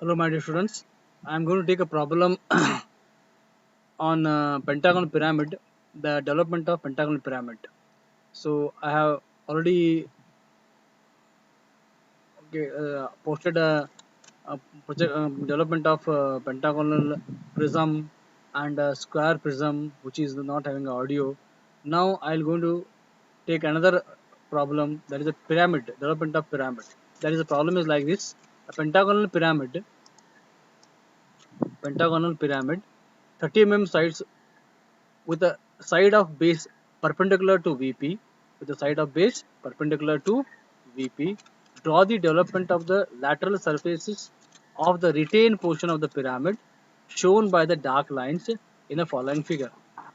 Hello, my dear students. I am going to take a problem on pentagonal pyramid, the development of pentagonal pyramid. So I have already posted a project development of pentagonal prism and square prism, which is not having audio. Now I am going to take another problem, that is a pyramid, development of pyramid. That is the problem is like this: a pentagonal pyramid, 30 sides with a side of base perpendicular to VP, with the side of base perpendicular to VP, draw the development of the lateral surfaces of the retained portion of the pyramid shown by the dark lines in the following figure.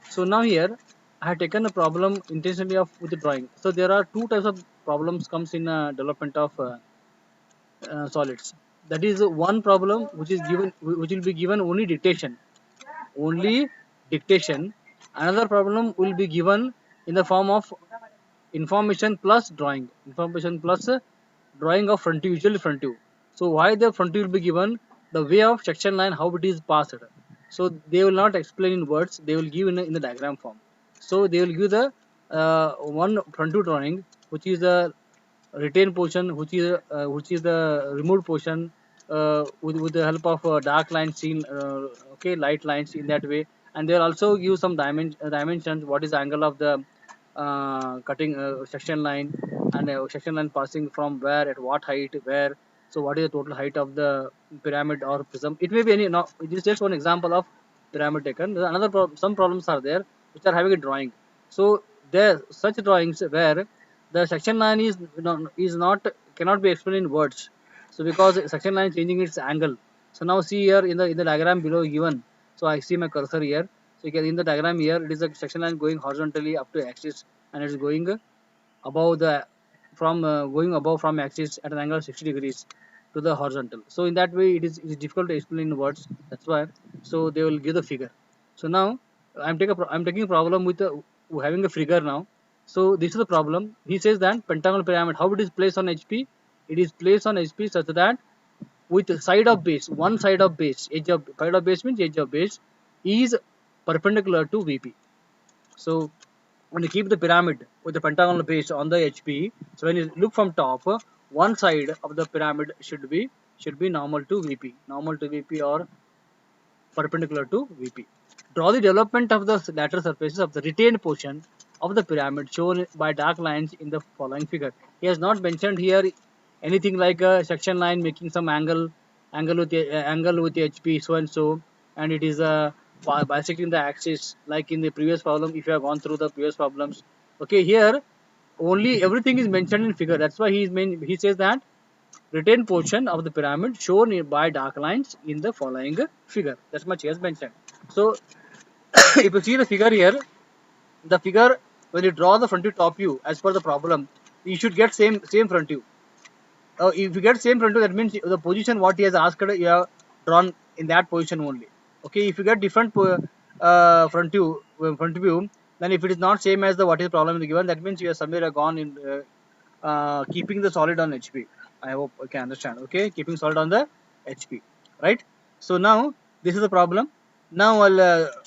So now here I have taken a problem intentionally of with the drawing. So there are two types of problems comes in development of solids. That is one problem which is given, which will be given only dictation. Another problem will be given in the form of information plus drawing of front view, usually front view. So why the front view will be given, the way of section line, how it is passed. So they will not explain in words, they will give in the diagram form. So they will give the one front view drawing, which is the retained portion, which is the removed portion, with the help of dark lines seen, okay, light lines in that way. And they will also give some dimensions, what is the angle of the cutting section line, and section line passing from where, at what height, where. So what is the total height of the pyramid or prism? It may be any. No, it is just one example of pyramid taken. Another some problems are there which are having a drawing. So there such drawings where the section line is not cannot be explained in words. So because section line is changing its angle. So now see here in the diagram below given. So I see my cursor here. So you can, in the diagram here, it is a section line going horizontally up to axis, and it is going above the going above from axis at an angle of 60 degrees to the horizontal. So in that way, it is difficult to explain in words. That's why. So they will give the figure. So now I'm taking a problem with having a figure now. So this is the problem. He says that pentagonal pyramid, how it is placed on HP? It is placed on HP such that with side of base, one side of base, side of base means edge of base is perpendicular to VP. So when you keep the pyramid with the pentagonal base on the HP, so when you look from top, one side of the pyramid should be normal to VP or perpendicular to VP. Draw the development of the lateral surfaces of the retained portion of the pyramid shown by dark lines in the following figure. He has not mentioned here anything like a section line making some angle with the HP so and so, and it is bisecting the axis like in the previous problem. If you have gone through the previous problems, okay, here only everything is mentioned in figure. That's why he says that retained portion of the pyramid shown by dark lines in the following figure. That's much he has mentioned. So if you see the figure here, the figure, when you draw the front view top view as per the problem, you should get same front view. If you get same front view, that means the position what he has asked, you have drawn in that position only. Okay, if you get different front view, then if it is not same as the what is the problem given, that means you have somewhere gone in keeping the solid on HP. I hope you can understand. Okay, keeping solid on the HP, right? So now this is the problem. Now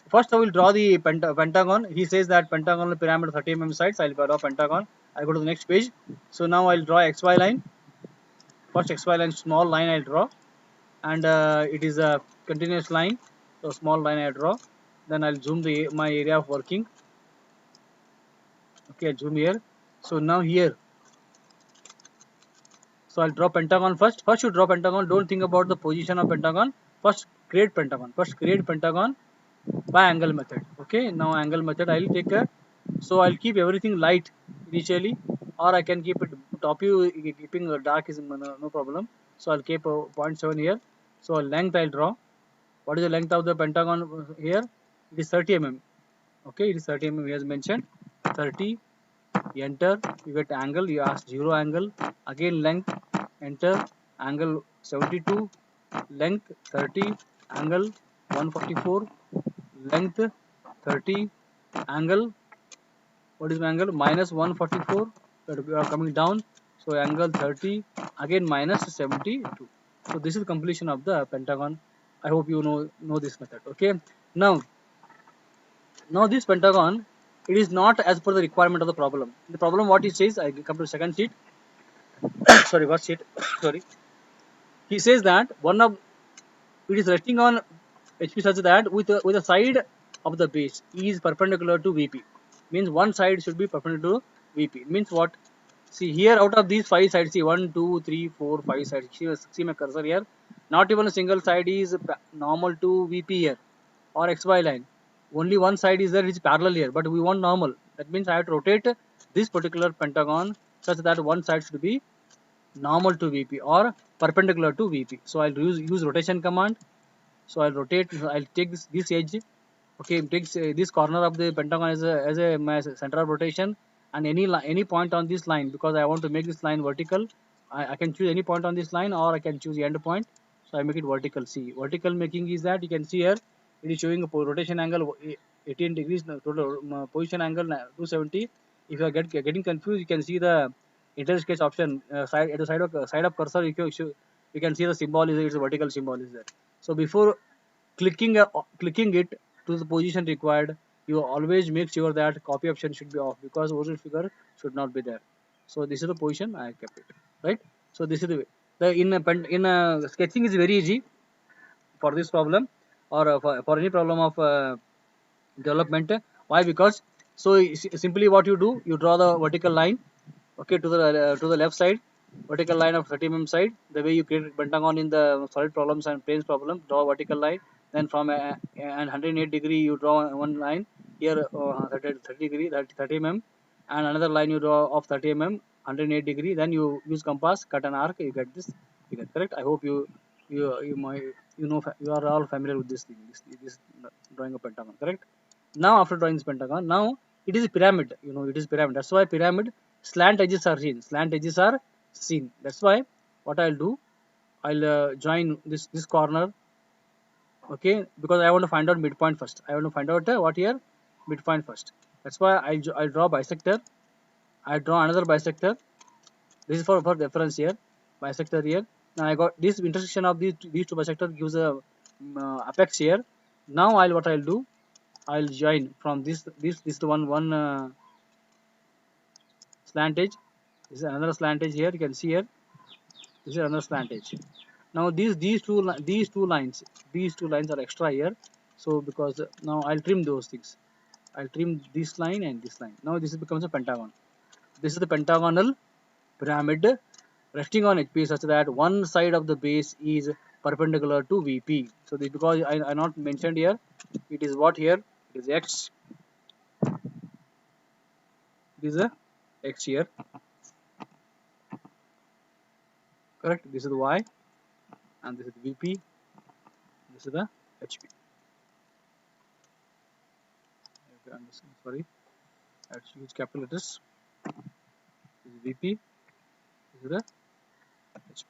first I will draw the pentagon. He says that pentagonal pyramid 30 sides. I'll draw pentagon. I go to the next page. So now I'll draw XY line. First XY line, small line I'll draw, and it is a continuous line. So small line I draw. Then I'll zoom my area of working. Okay, I'll zoom here. So now here. So I'll draw pentagon first. First you draw pentagon. Don't think about the position of pentagon. First create pentagon. First create pentagon by angle method. Okay. Now angle method I'll take a. So I'll keep everything light initially, or I can keep it top view. Keeping dark is no problem. So I'll keep 0.7 here. So length I'll draw. What is the length of the pentagon here? It is 30 mm. Okay. It is 30 mm. He has mentioned 30. Enter, you get angle, you ask 0 angle, again length, enter, angle 72, length 30, angle 144, length 30, angle, what is my angle? Minus 144, that we are coming down, so angle 30, again minus 72. So this is the completion of the pentagon. I hope you know this method. Okay. Now this pentagon, it is not as per the requirement of the problem. The problem what it says, I come to second sheet. Sorry, what sheet? Sorry. He says that one of it is resting on HP such that with the side of the base is perpendicular to VP. Means one side should be perpendicular to VP. Means what? See here, out of these five sides, see 1, 2, 3, 4, 5 sides. See my cursor here. Not even a single side is normal to VP here or XY line. Only one side is there which is parallel here, but we want normal. That means I have to rotate this particular pentagon such that one side should be normal to VP or perpendicular to VP. So I'll use rotation command. So I'll rotate. I'll take this edge. Okay, takes this corner of the pentagon as my center of rotation, and any point on this line, because I want to make this line vertical. I can choose any point on this line, or I can choose the end point. So I make it vertical. See, vertical making is that you can see here it is showing a rotation angle 18 degrees, total position angle 270. If you are getting confused, you can see the intersketch option side at the side of cursor. You can see the symbol is it's a vertical symbol is there. So before clicking it to the position required, you always make sure that copy option should be off, because original figure should not be there. So this is the position I kept it, right? So this is the way. In sketching is very easy for this problem, or for any problem of development. Why? Because so simply what you do, you draw the vertical line, okay, to the left side, vertical line of 30 mm side. The way you create pentagon in the solid problems and planes problem, draw a vertical line. Then from and 108 degree you draw one line here, 30 degree, 30 mm, and another line you draw of 30 mm 108 degree. Then you use compass, cut an arc, you get this figure. Correct? I hope you might you are all familiar with this thing, this drawing a pentagon. Correct? Now after drawing this pentagon, now it is a pyramid. It is pyramid. That's why pyramid slant edges are seen. Slant edges are seen. That's why what I'll do, I'll join this corner. Okay, because I want to find out midpoint first. I want to find out what here, midpoint first. That's why I'll draw bisector. I draw another bisector. This is for reference here. Bisector here. Now I got this intersection of these two bisector gives a apex here. Now I'll do, I'll join from this to one slant edge. This is another slant edge here. You can see here. This is another slant edge. Now these two lines are extra here. So because now I'll trim those things. I'll trim this line and this line. Now this becomes a pentagon. This is the pentagonal pyramid resting on HP such that one side of the base is perpendicular to VP. So this, because I not mentioned here, it is what here? It is X. It is a X here. Correct? This is the Y, and this is the VP. This is the HP. Okay, sorry. Let's use capital letters. This is VP. This is the HP.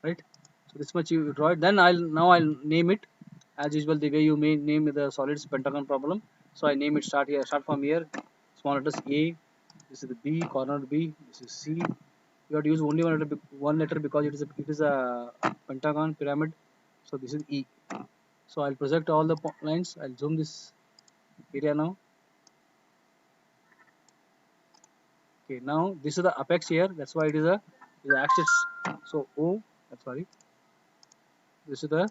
Right? So this much you draw it. Then I'll name it as usual, the way you may name the solids pentagon problem. So I name it, start from here. Small letters A. This is the B, corner B. This is C. You have to use only one letter because it is a pentagon pyramid. So this is E. So I'll project all the lines. I'll zoom this area now. Okay, now this is the apex here. That's why it is the axis. So O. Sorry. This is the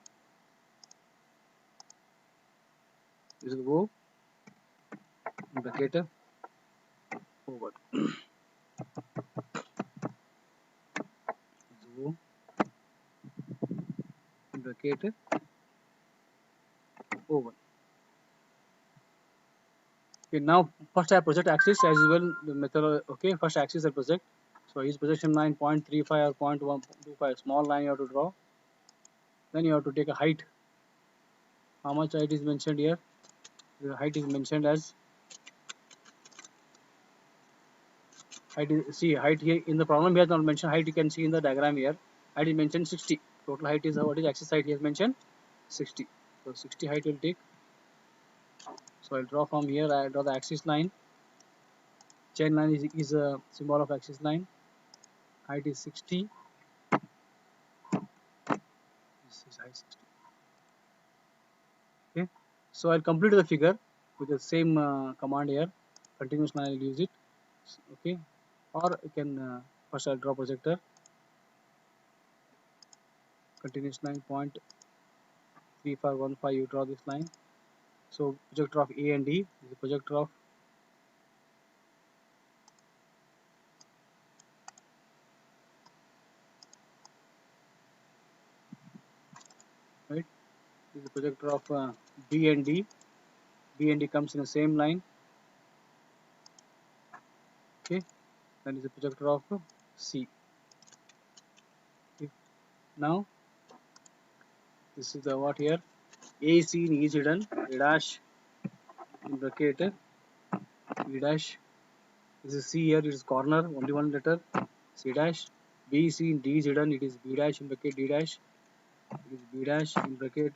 O bracket forward. O bracket over. Okay, now first I project axis as usual. The method. Okay, first axis I project. So use projection line 0.35 or 0.125. Small line you have to draw. Then you have to take a height. How much height is mentioned here? The height is mentioned as height. See height here in the problem here not mentioned height. You can see in the diagram here. Height is mentioned 60. Total height is what is axis height here mentioned 60. So 60 height will take. So I'll draw from here. I draw the axis line. Chain line is a symbol of axis line. Height is 60. So I'll complete the figure with the same command here. Continuous line, I'll use it. Okay, or you can first I'll draw projector. Continuous line point 3515. You draw this line. So projector of A and D is the projector of right. This is the projector of B and D. B and D comes in the same line. Okay, then is the projector of C. Okay. Now this is the what here. A C in is hidden. A dash in bracket E dash. This is C here. It is corner. Only one letter. C dash. B C in D is hidden. It is B dash in bracket D dash. It is B dash in bracket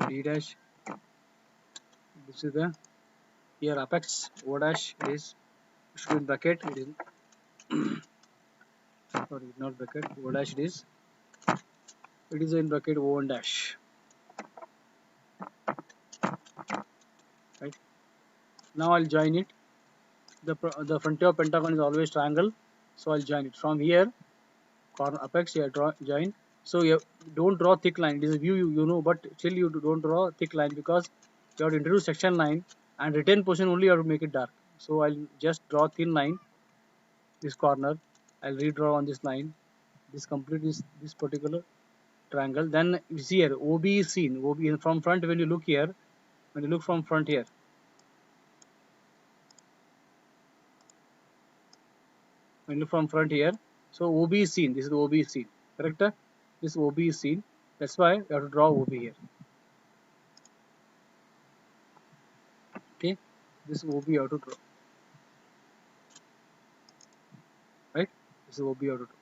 D dash. This is the here apex O dash is should in bracket. It is sorry not bracket O dash it is in bracket O1 dash. Right. Now I'll join it. The frontier of pentagon is always triangle, so I'll join it from here. Corner apex here join. So you don't draw thick line. It is a view you know, but still you don't draw thick line because you have to introduce section line and retain portion only you have to make it dark. So I'll just draw thin line this corner. I'll redraw on this line. This complete this particular triangle. Then you see here OB is seen. OB from front when you look here. When you look from front here. When you look from front here. So OB is seen. This is the OB is seen. Correct? This OB is seen. That's why you have to draw OB here. Okay. This OB you have to draw. Right? This is OB you have to draw.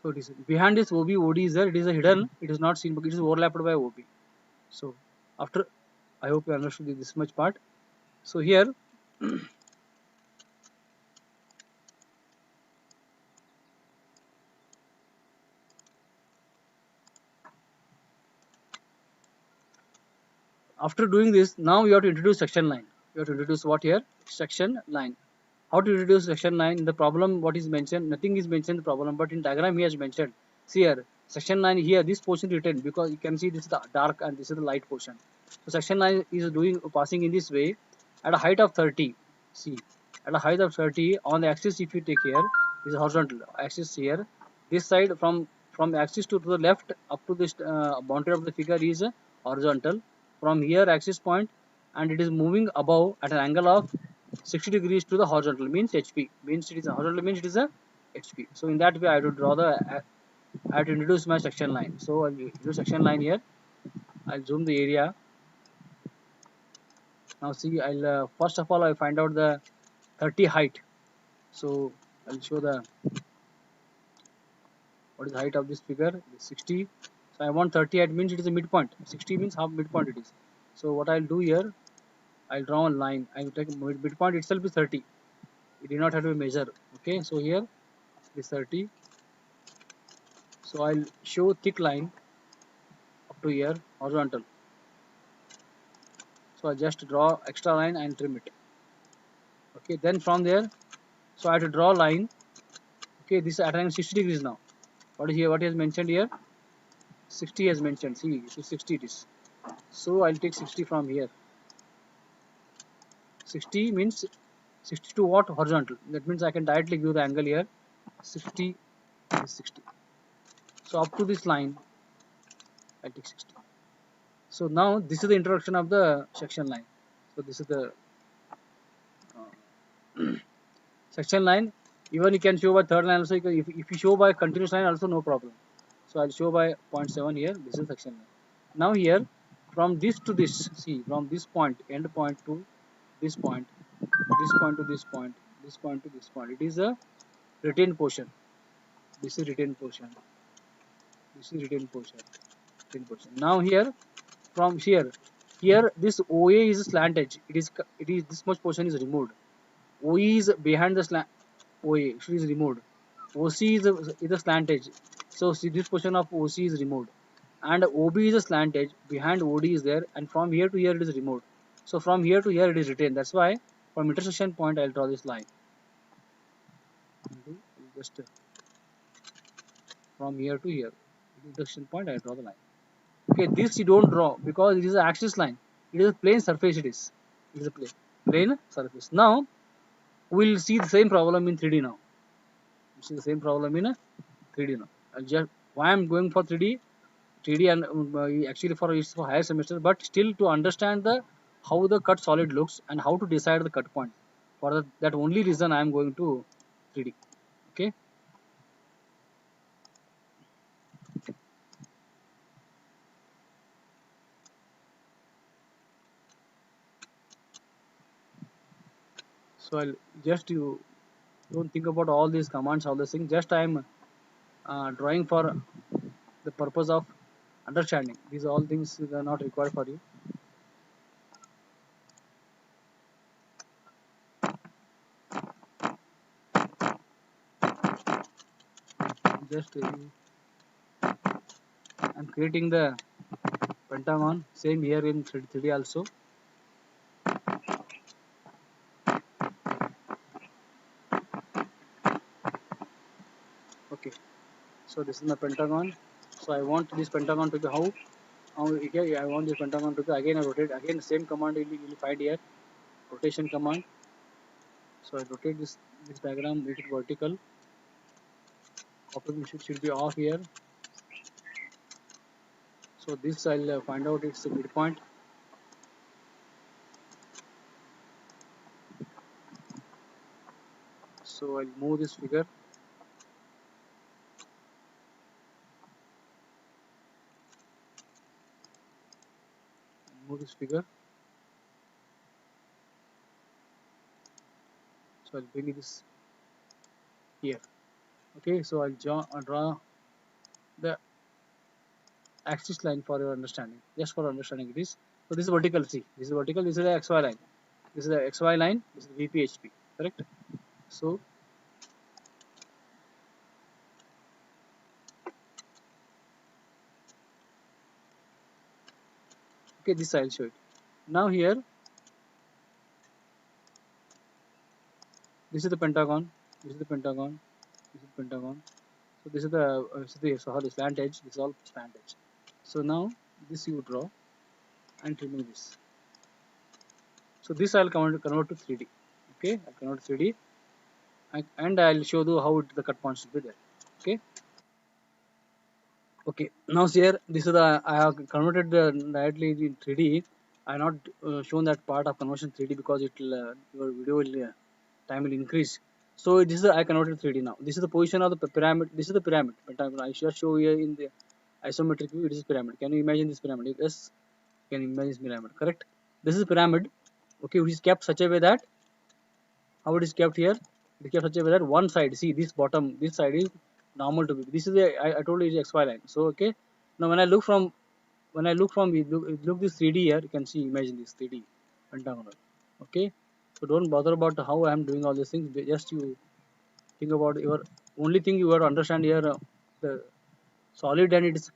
So it is behind this OB, OD is there. It is a hidden. It is not seen, but it is overlapped by OB. So after, I hope you understood this much part. So here, after doing this, now you have to introduce section line. You have to introduce what here? Section line. How to introduce section line? In the problem, what is mentioned? Nothing is mentioned in the problem, but in diagram he has mentioned. See here, section line here, this portion written because you can see this is the dark and this is the light portion. So section line is passing in this way at a height of 30. See, at a height of 30 on the axis, if you take here, this is horizontal axis here. This side from axis to the left up to this boundary of the figure is horizontal. From here axis point and it is moving above at an angle of 60 degrees to the horizontal means HP means it is a horizontal means it is a HP. So in that way I have to draw the I have to introduce my section line. So I'll introduce section line here. I'll zoom the area. Now see I'll first of all I find out the 30 height. So I'll show the what is the height of this figure. It is 60. So I want 30 height means it is a midpoint. 60 means half midpoint it is. So what I'll do here, I'll draw a line. I will take midpoint itself is 30. You do not have to measure. Okay, so here it is 30. So I'll show thick line up to here horizontal. So I just draw extra line and trim it. Okay, then from there, so I have to draw a line. Okay, this is at angle 60 degrees now. What is here? What is mentioned here? 60 has mentioned. See, so 60 it is. So I'll take 60 from here. 60 means 60 to what? Horizontal. That means I can directly give the angle here. 60 is 60. So up to this line, I'll take 60. So now this is the introduction of the section line. So this is the section line. Even you can show by third line also. If you show by continuous line also no problem. So I'll show by 0.7 here. This is section line. Now here from this to this, see from this point, end point to this point to this point, this point to this point. It is a retained portion. This is retained portion. This is retained portion. Retained portion. Now here from here this OA is a slant edge. It is this much portion is removed. OE is behind the slant. OA is removed. OC is a slant edge. So see this portion of OC is removed, and OB is a slant edge, behind OD is there, and from here to here it is removed. So from here to here it is retained. That's why from intersection point I'll draw this line. Just from here to here, intersection point I draw the line. Okay, this you don't draw because it is an axis line. It is a plane surface. It is a plane surface. Now we'll see the same problem in 3D now. We'll see the same problem in 3D now. I'll just why I'm going for 3D. 3D and actually for it's for higher semester, but still to understand the how the cut solid looks and how to decide the cut point. For that only reason I am going to 3D. Okay. So I'll just you don't think about all these commands, all these things. Just I am drawing for the purpose of understanding. These all things are not required for you. Just I'm creating the pentagon. Same here in 3D also. Okay. So this is my pentagon. So I want this pentagon to be how okay, I want this pentagon to be again I rotate again same command you will find here, rotation command. So I rotate this diagram, make it vertical. Copying should be off here. So this I'll find out its midpoint. So I'll move this figure. Move this figure. So I'll bring this here. Okay, so I'll draw the axis line for your understanding. Just for understanding it is. So this is vertical. See, this is vertical. This is the XY line. This is the XY line. This is the VPHP. Correct. So okay, this I'll show it. Now here, this is the pentagon. This is the pentagon. This is the pentagon. So this is the slant edge. This is all slant edge. So now this you draw and remove this. So this I'll convert to 3D. Okay, I'll convert to 3D and I'll show you how the cut points will be there. Okay. Okay. Now here this is the I have converted directly in 3D. I have not shown that part of conversion 3D because it will your video will time will increase. So this is I converted 3D now. This is the position of the pyramid. This is the pyramid. Pentagon. I shall show here in the isometric view. It is pyramid. Can you imagine this pyramid? Yes. Can you imagine this pyramid? Correct. This is pyramid. Okay, which is kept such a way that how it is kept here. It is kept such a way that one side. See this bottom. This side is normal to be. This is the I told you is XY line. So okay. Now when I look from look this 3D here. You can see imagine this 3D pentagonal. Okay. So don't bother about how I am doing all these things. Just you think about your only thing you have to understand here the solid and it is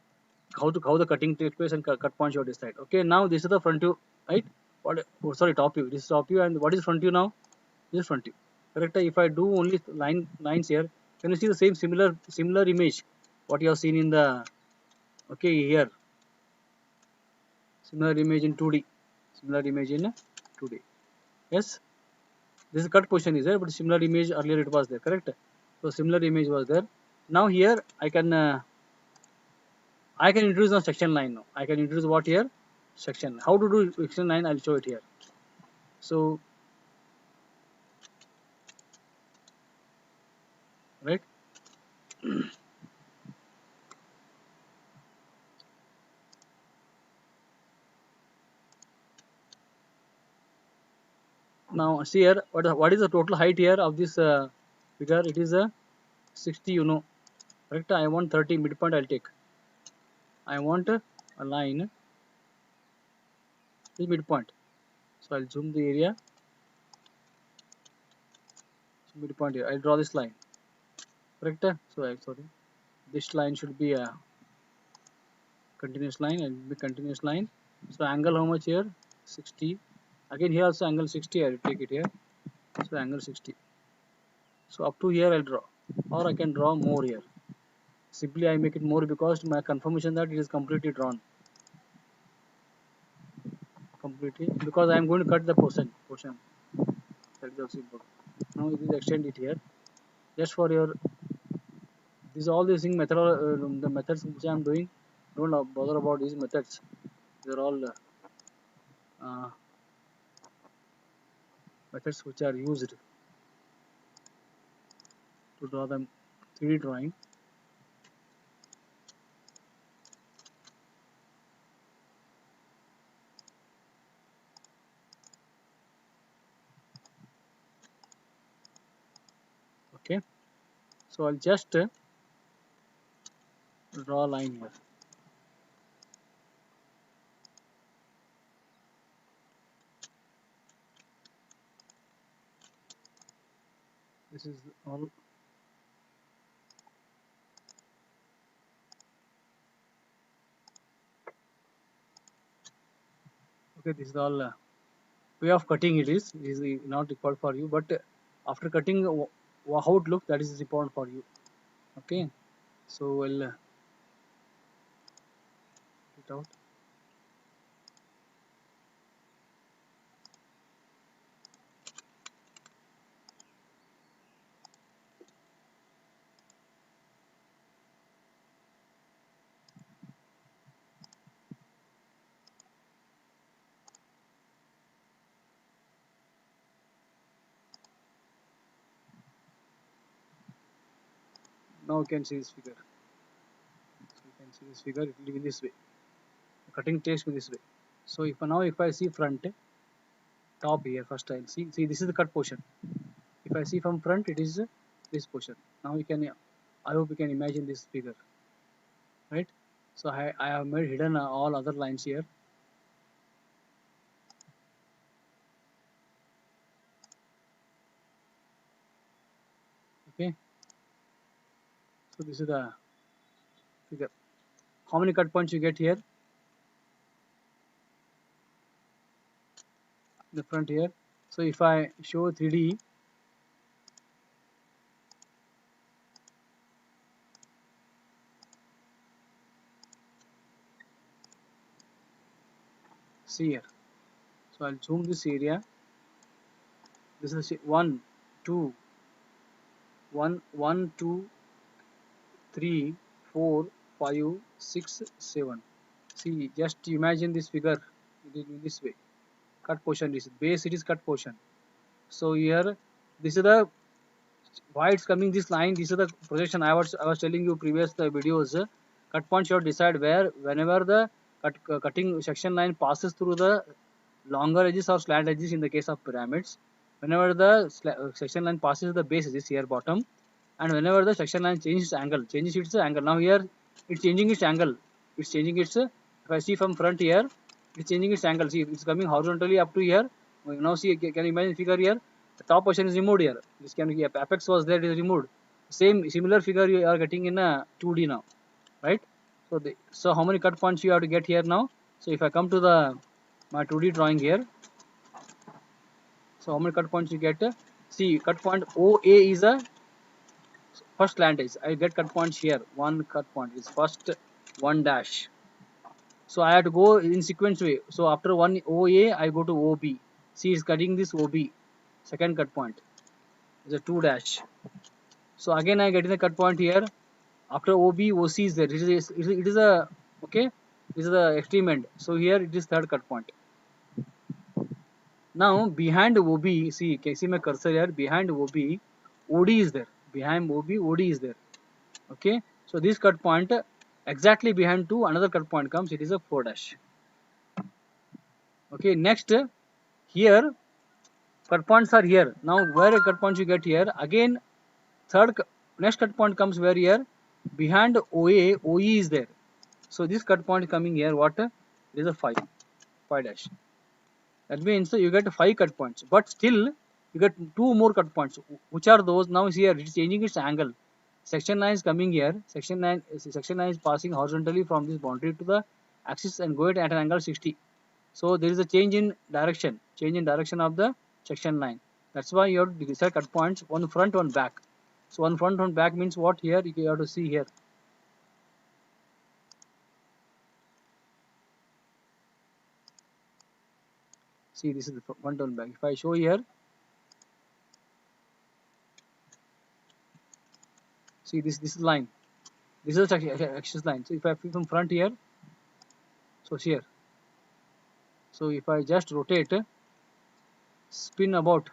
how the cutting takes place and cut points you decide. Okay, now this is the front view, right? What? Oh, sorry, top view. This is top view, and what is front view now? This is front view. Correct. If I do only lines here, can you see the similar image? What you have seen in the okay here, similar image in 2D, similar image in 2D. Yes, this cut position is there, but similar image earlier it was there. Correct. So similar image was there. Now here I can introduce a section line now. I can introduce what here? Section. How to do section line? I'll show it here. So, right. Now see here. What is the total height here of this figure? It is a 60. You know, correct? I want 30 midpoint. I'll take. I want a line. This midpoint. So I'll zoom the area. So midpoint here. I'll draw this line. Correct? So I'm sorry. This line should be continuous line and be continuous line. So angle how much here? 60. Again here also angle 60. I will take it here. So angle 60. So up to here I'll draw, or I can draw more here. Simply I make it more because my confirmation that it is completely drawn. Completely, because I am going to cut the portion. That is also important. Now it is extend it here. Just for your this all these thing method, the methods which I am doing. Don't bother about these methods. They are all methods which are used to draw them 3D drawing. Okay, so I'll just draw a line here. This is all. Okay, this is all way of cutting. It is not required for you, but after cutting, how it looks, that is important for you. Okay, so we'll it out. Now you can see this figure. So you can see this figure. It will be this way. The cutting takes me this way. So if I see front top here first, I'll see this is the cut portion. If I see from front, it is this portion. Now you can, I hope you can imagine this figure, right? So I have made hidden all other lines here. Okay, so this is the figure. How many cut points you get here? The front here. So if I show 3D, see here. So I'll zoom this area. This is 1, 2, 1, 1, 2, 3, 4, 5, 6, 7. See, just imagine this figure in this way. Cut portion is base. It is cut portion. So here, this is the why it's coming this line. This is the projection I was telling you previous the videos. Cut point should decide where whenever the cutting section line passes through the longer edges or slant edges in the case of pyramids. Whenever the section line passes the base edges here bottom, and whenever the section line changes its angle. Now here it's changing its angle. It's changing its. If I see from front here, it's changing its angle. See, it's coming horizontally up to here. Now see, can you imagine figure here? The top portion is removed here. This can be apex was there, it is removed. Similar figure you are getting in a 2D now, right? So how many cut points you have to get here now? So if I come to the my 2D drawing here, so how many cut points you get? See, cut point OA is a first slant edge. I get cut points here. One cut point is first one dash. So I have to go in sequence way. So after one OA, I go to OB. See, it's cutting this OB. Second cut point is a 2 dash. So again I get in the cut point here. After OB, OC is there. It is a okay. This is the extreme end. So here it is third cut point. Now behind OB, see, can you see my cursor here? Behind OB, OD is there. Behind OB, OD is there. Okay. So this cut point exactly behind two another cut point comes. It is a 4 dash. Okay. Next here cut points are here. Now where a cut point you get here? Again third next cut point comes where here behind OA, OE is there. So this cut point coming here, what? It is a 5 dash. That means you get 5 cut points, but still you get 2 more cut points. Which are those? Now here it is changing its angle. section line is coming here. Section line is passing horizontally from this boundary to the axis and going at an angle 60. So there is a change in direction of the section line. That's why you have to decide cut points, one front, one back. So one front, one back means what? Here you have to see here. See, this is the front, one back. If I show here, see this is line. This is the axis line. So if I from front here, so here. So if I just rotate, spin about,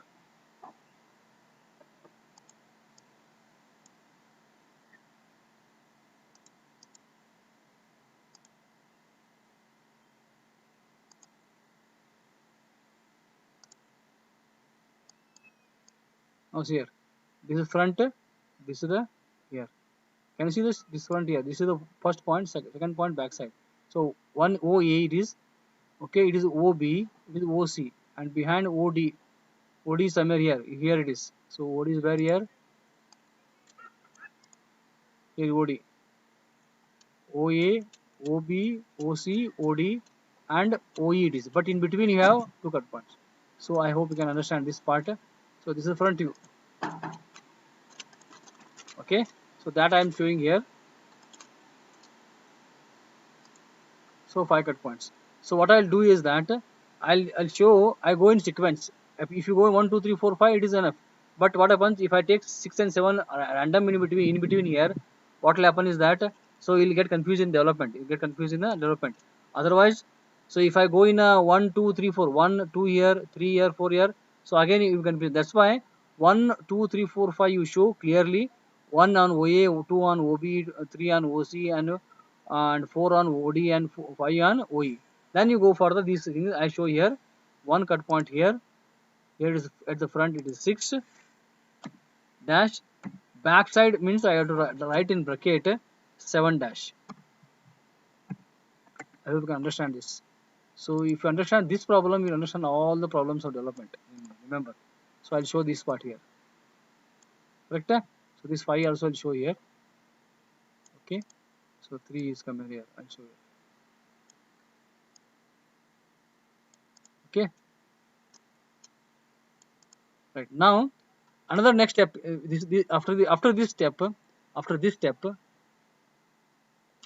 now see here. This is front, this is the here. Can you see this front here? This is the first point, second point, back side. So one OA it is, okay, it is OB, it is OC, and behind OD is somewhere here. Here it is. So OD is where here? Here OD. OA, OB, OC, OD, and OE it is. But in between you have two cut points. So I hope you can understand this part. So this is front view. Okay. So that I am showing here. So 5 cut points. So what I'll do is that I'll show, I go in sequence. If you go 1, 2, 3, 4, 5, it is enough. But what happens if I take 6 and 7 random in between here? What will happen is that, so you'll get confused in development. You'll get confused in the development. Otherwise, so if I go in 1, 2, 3, 4, 1, 2 here, 3 here, 4 here, so again you confuse. That's why 1, 2, 3, 4, 5 you show clearly. 1 on OA, 2 on OB, 3 on OC, and 4 on OD, and 5 on OE. Then you go further. These things I show here. One cut point here. Here is at the front. It is 6 dash. Back side means I have to write in bracket 7 dash. I hope you can understand this. So if you understand this problem, you understand all the problems of development. Remember. So I'll show this part here. Correct? So this 5 also I'll show here. Okay. So 3 is coming here. I'll show you. Okay. Right. Now another next step. After this step.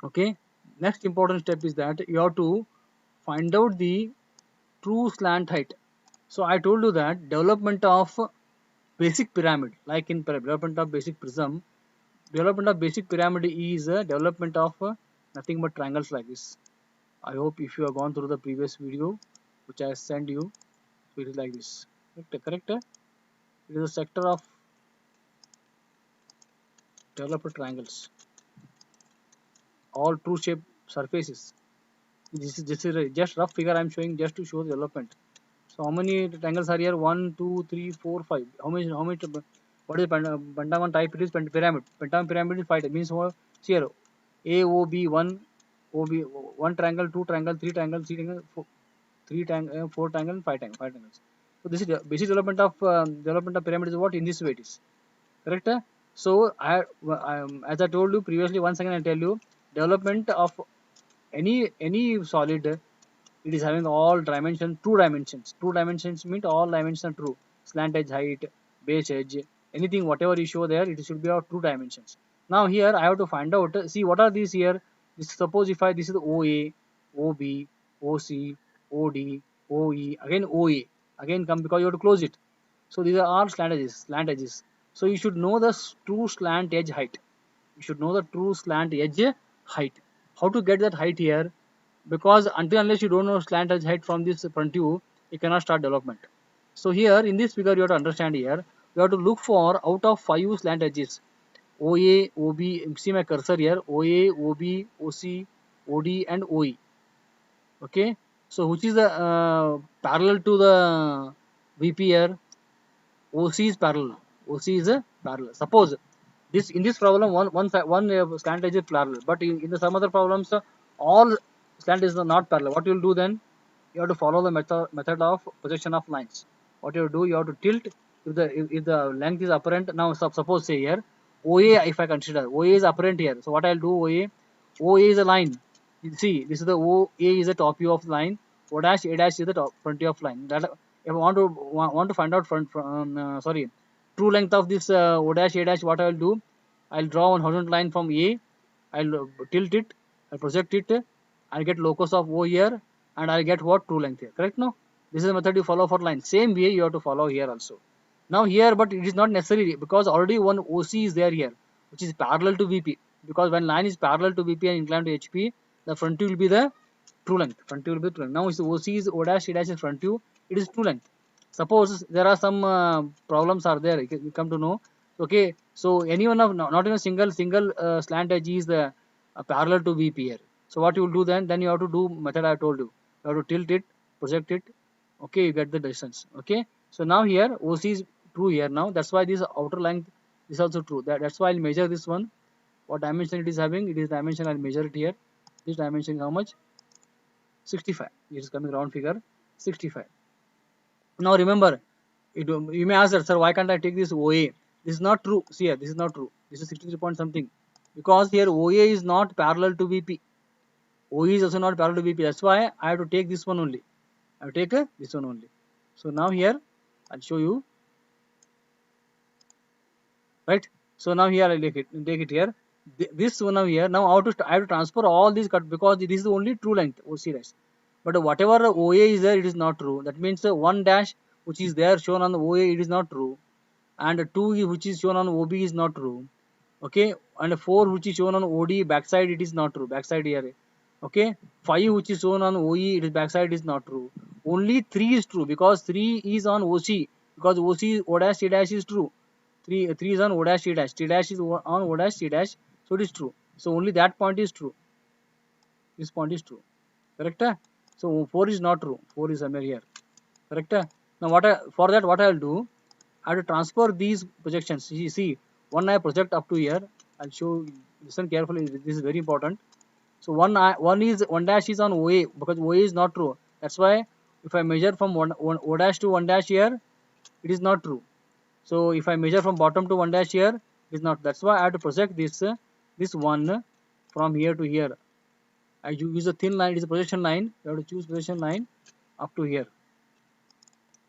Okay. Next important step is that you have to find out the true slant height. So I told you that development of basic pyramid, like in development of basic prism, development of basic pyramid is development of nothing but triangles like this. I hope if you have gone through the previous video which I sent you, so it is like this. Correct? It is a sector of developed triangles, all true shape surfaces. This is just rough figure I am showing just to show the development. So how many triangles are here? 1, 2, 3, 4, 5. How many? What is Pentagon type? It is pyramid. Pentagon pyramid is 5. It means here A, O, B, 1, O, B, 1 triangle, 2 triangle, 3 triangle, 3 triangle, 4 triangle, 5 triangles. So this is the basic development of pyramid is what in this way it is. Correct? So as I told you previously, once again I tell you, development of any solid, it is having all dimensions, two dimensions. Two dimensions mean all dimensions are true. Slant edge height, base edge, anything whatever you show there, it should be of two dimensions. Now here I have to find out. See what are these here. Suppose if this is the OA, OB, OC, OD, OE, again OA, again come because you have to close it. So these are all slant edges. So you should know the true slant edge height. You should know the true slant edge height. How to get that height here? Because unless you don't know slant edge height from this front view, you cannot start development. So here in this figure you have to understand here, you have to look for out of 5 slant edges. OA, OB, see my cursor here, OA, OB, OC, OD and OE. Okay. So which is the parallel to the VP here? OC is parallel. OC is a parallel. Suppose in this problem one slant edge is parallel, but in some other problems all slant is not parallel. What you will do then? You have to follow the method of projection of lines. What you do, you have to tilt if the length is apparent. Now suppose say here OA, if I consider OA is apparent here, so what I'll do, OA is a line. You see, this is the OA is the top view of the line. O dash A dash is the top front view of line. That if I want to find out true length of this O dash A dash, what I will do, I'll draw one horizontal line from A. I'll tilt it, I'll project it, I'll get locus of O here, and I'll get what, true length here. Correct? No, this is the method you follow for line. Same way you have to follow here also. Now here, but it is not necessary because already one OC is there here, which is parallel to VP. Because when line is parallel to VP and inclined to HP, the front view will be the true length. Front view will be true length. Now if OC is O dash, C dash is front view, it is true length. Suppose there are some problems are there, you come to know. Okay, so any one of not in a single slant edge is the parallel to VP here. So what you will do then? Then you have to do method I told you. You have to tilt it, project it. Okay, you get the distance. Okay, so now here OC is true here now. That's why this outer length is also true. That's why I'll measure this one. What dimension it is having? It is dimension. I'll measure it here. This dimension is how much? 65. It is coming round figure 65. Now remember, you may ask that, sir, why can't I take this OA? This is not true. See here, this is not true. This is 63 point something. Because here OA is not parallel to VP. OE is also not parallel to VP. That's why I have to take this one only. I will take this one only. So now here I'll show you. Right. So now here I'll take it here. This one now here. Now I have to transfer all these cut because this is the only true length OC dash. But whatever OA is there, it is not true. That means one dash which is there shown on the OA, it is not true. And 2 which is shown on OB is not true. Okay, and 4 which is shown on OD backside, it is not true. Backside here. Okay, 5 which is shown on OE, it is backside is not true. Only 3 is true because 3 is on OC, because OC O dash C dash is true. 3 is on O dash C dash. T dash is on O dash C dash, so it is true. So only that point is true. This point is true. Correct? So 4 is not true. 4 is somewhere here. Correct? Now for that what I will do, I have to transfer these projections. See, one I project up to here. I'll show. Listen carefully. This is very important. So one dash is on OA because OA is not true. That's why if I measure from O dash to 1 dash here, it is not true. So if I measure from bottom to 1 dash here, it is not. That's why I have to project this one from here to here. I use a thin line. It is a projection line. You have to choose projection line up to here.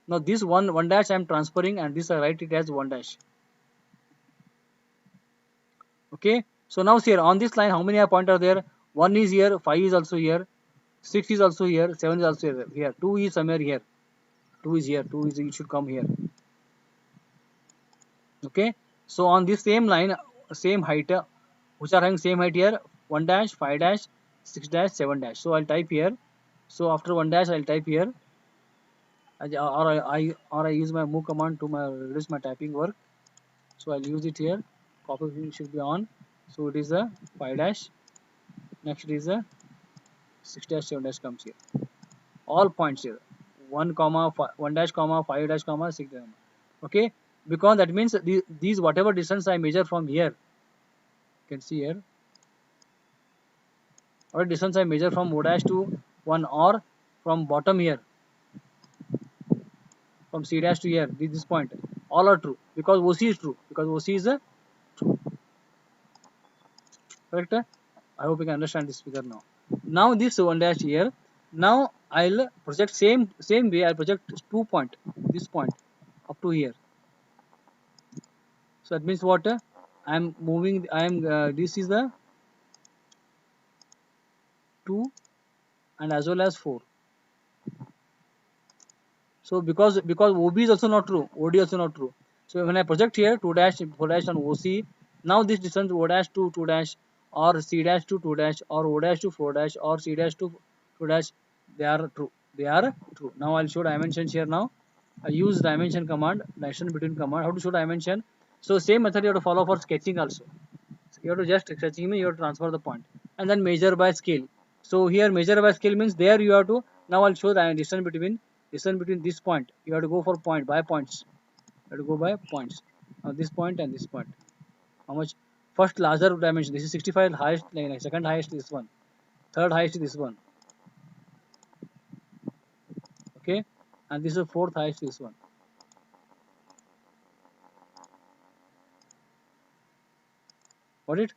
Now this one dash I am transferring, and this I write it as 1 dash. Okay. So now here on this line, how many points are there? 1 is here, 5 is also here, 6 is also here, 7 is also here, 2 is somewhere here, 2 is here, 2 is, it should come here. Okay. So on this same line, same height, which are having same height here, 1 dash, 5 dash, 6 dash, 7 dash. So I'll type here. So after 1 dash I'll type here, or I use my move command to reduce my typing work. So I'll use it here. Copy should be on. So it is a 5 dash. Next is a 6 dash, 7 dash comes here. All points here. 1 comma 1 dash comma 5 dash comma 6 dash. Okay, because that means these whatever distance I measure from here, you can see here, or distance I measure from O dash to 1 or from bottom here, from C dash to here, this point, all are true because OC is true, because OC is a true. Correct? I hope you can understand this figure now. Now this 1 dash here. Now I'll project same way. I'll project 2 point, this point up to here. So that means what? I am moving. This is the 2 and as well as 4. So because OB is also not true, OD also not true. So when I project here 2 dash, 4 dash on OC, now this distance O dash to 2 dash, or C dash to 2 dash, or O dash to 4 dash, or C dash to 2 dash, they are true. They are true. Now I'll show dimensions here. Now I use dimension command, dimension between command. How to show dimension? So same method you have to follow for sketching also. So you have to just sketching me, you have to transfer the point and then measure by scale. So here measure by scale means there you have to. Now I'll show the distance between this point. You have to go for point by points. You have to go by points. Now this point and this point. How much? First larger dimension. This is 65 highest. Second highest is this one. Third highest is this one. Okay, and this is fourth highest. This one. Got it?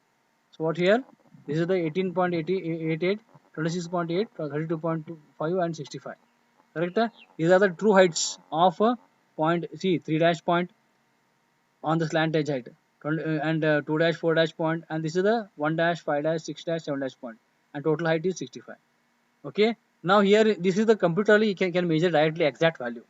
So what here? This is the 18.88, 26.8, 32.25 and 65. Correct? These are the true heights of point. See, 3 dash point on the slant edge height, and 2 dash 4 dash point, and this is the 1 dash 5 dash 6 dash 7 dash point, and total height is 65. Okay. Now here this is the computerly you can measure directly exact value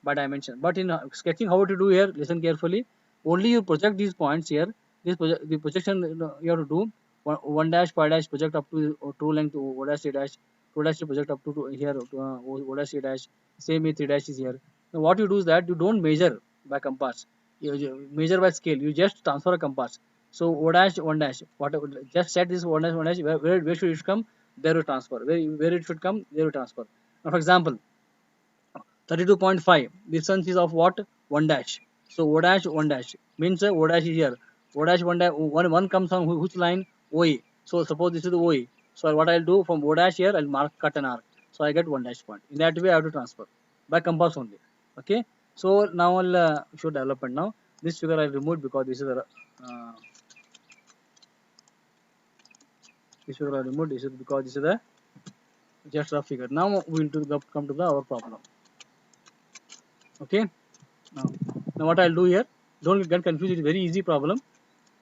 by dimension. But in sketching, how to do here? Listen carefully. Only you project these points here. The projection you have to do. One dash 5 dash project up to true length O dash A dash. 2 dash project up to here O dash A dash. Same with 3 dash is here. Now what you do is that you don't measure by compass. You measure by scale. You just transfer a compass. So O dash 1 dash. Whatever, just set this 1 dash. Where should it come? There will transfer. Where it should come? There will transfer. Now for example, 32.5 distance is of what? 1 dash. So O dash 1 dash means O dash is here. O dash 1 dash, one comes on which line? OA. So suppose this is the OA. So what I'll do from O dash here, I'll mark cut an arc. So I get 1 dash point. In that way I have to transfer by compass only. Okay. So now I'll show development now. This figure I'll remove because this is a this figure I removed. This is because this is a just rough figure. Now we will come to the our problem. Okay. Now what I'll do here, don't get confused, it's a very easy problem.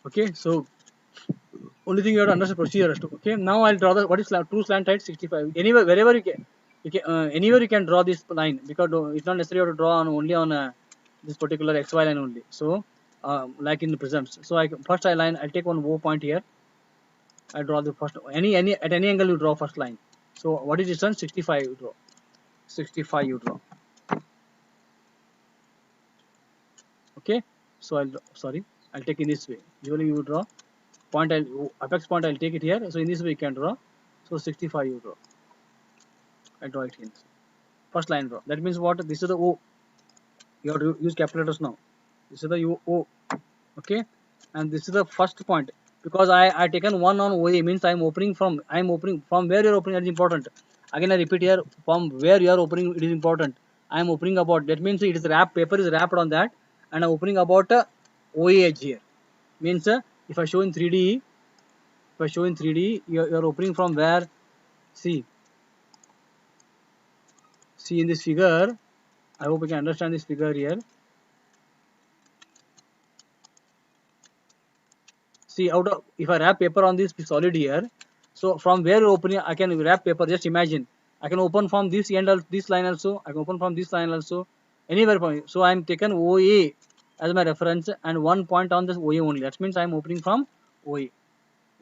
Okay, so only thing you have to understand procedure. Okay, now I'll draw the what is true slant height 65. Anywhere, wherever you can anywhere you can draw this line, because it's not necessary to draw on only on this particular XY line only. So like in the prisms. So first I'll take one O point here. I draw the first any at any angle you draw first line. So what is distance? 65 you draw. 65 you draw. Okay, so I'll take in this way. Usually you draw point, apex point I'll take it here. So in this way you can draw. So 65 you draw. I draw it here. First line draw. That means what? This is the O. You have to use capital letters now. This is the O. Okay, and this is the first point, because I taken one on OA, means I'm opening from where you're opening. That is important. Again I repeat here, from where you are opening it is important. I'm opening about, that means it is wrapped, paper is wrapped on that, and I'm opening about OA edge here. Means if I show in 3D, you're opening from where? See in this figure. I hope you can understand this figure here. See, if I wrap paper on this solid here, so from where you're opening, I can wrap paper. Just imagine, I can open from this end of this line also. I can open from this line also, anywhere from. So I'm taken OA as my reference, and one point on this OA only. That means I'm opening from OA.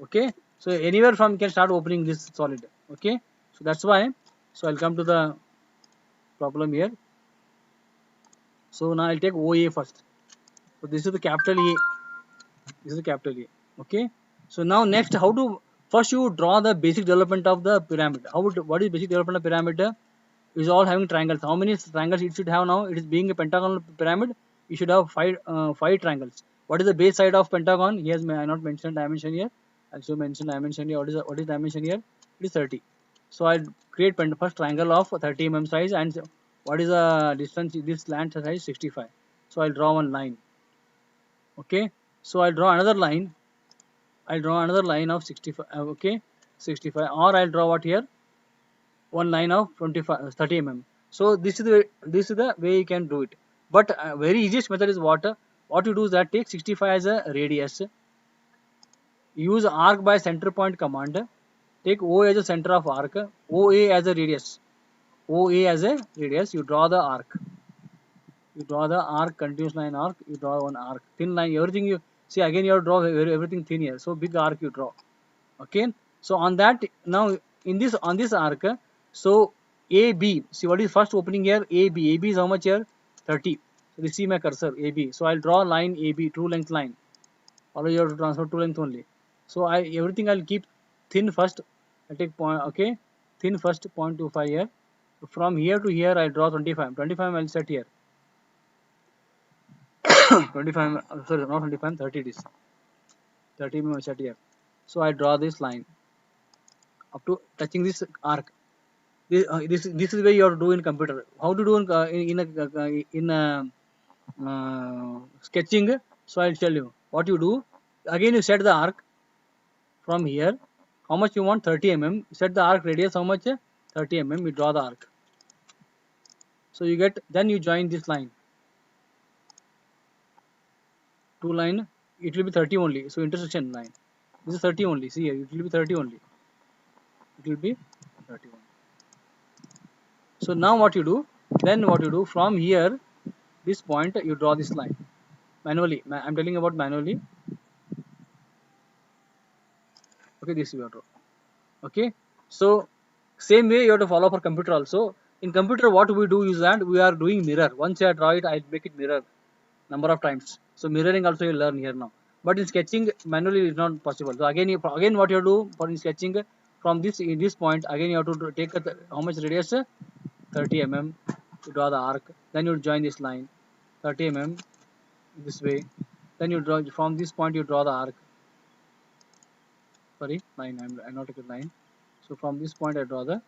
Okay, so anywhere from you can start opening this solid. Okay, so that's why. So I'll come to the problem here. So now I'll take OA first. So this is the capital A. This is the capital A. Okay. So now next, how to first you draw the basic development of the pyramid. What is basic development of pyramid? Is all having triangles. How many triangles it should have now? It is being a pentagonal pyramid. You should have five triangles. What is the base side of pentagon? He has not mentioned dimension here. I should mention dimension here. What is dimension here? It is 30. So I'll create first triangle of 30 mm size, and what is the distance? This slant size 65. So I'll draw one line. Okay. So I'll draw another line. I'll draw another line of 65. Okay, 65. Or I'll draw what here? One line of 30 mm. So this is the way you can do it. But very easiest method is what? What you do is that take 65 as a radius. Use arc by center point command. Take O as a center of arc. OA as a radius. OA as a radius. You draw the arc. You draw the arc, continuous line arc. You draw one arc, thin line. Everything you see again. You have to draw everything thin here. So big arc you draw. Okay. So on that, now on this arc. So AB. See what is first opening here? AB. AB is how much here? 30. So you see my cursor AB. So I'll draw line AB, true length line. Although you have to transfer true length only. So everything I'll keep thin first. I'll take point. Okay. Thin first 0.25 here. From here to here I'll draw 25. 25 I'll set here. 25, sorry, not 25, 30 it is. 30 mm set here. So I draw this line up to touching this arc. This is the way you have to do in computer. How to do in sketching? So I'll tell you what you do. Again you set the arc. from here. How much you want? 30 mm. Set the arc radius. How much? 30 mm. You draw the arc. So you get, then you join this line. Two line. It will be 30 only. So intersection line. This is 30 only. See here. It will be 30 only. It will be 30 only. So now what you do? Then what you do? From here, this point, you draw this line manually. I'm telling you about manually. Okay, this you have to draw. Okay, so same way you have to follow for computer also. In computer, what we do is that we are doing mirror. Once I draw it, I make it mirror number of times. So mirroring also you learn here now. But in sketching, manually is not possible. So again, again what you do for in sketching, from this in this point, again you have to take how much radius? 30 mm. You draw the arc. Then you join this line, 30 mm this way. Then you draw from this point. You draw the arc. Sorry, line. I'm not taking line. So from this point, I draw the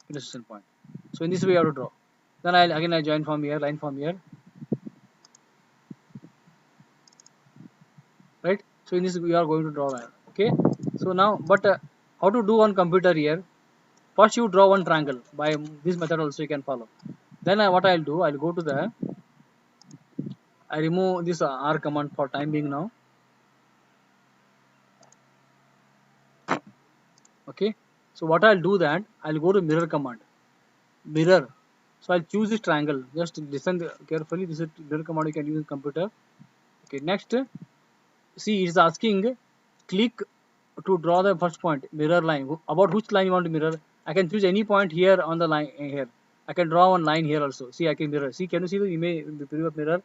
intersection point. So in this way, you have to draw. Then I join from here, line from here, right? So in this we are going to draw that. Okay. So now, but how to do on computer here? First, you draw one triangle. By this method also you can follow. Then what I'll do? I'll go to the. I remove this R command for time being now. Okay. So what I'll do that? I'll go to mirror command. Mirror. So I'll choose this triangle. Just listen carefully. This is mirror command you can use in computer. Okay. Next, see it's asking click to draw the first point, mirror line. About which line you want to mirror? I can choose any point here on the line here. I can draw one line here also. See, I can mirror. See, can you see the image, the preview of mirror?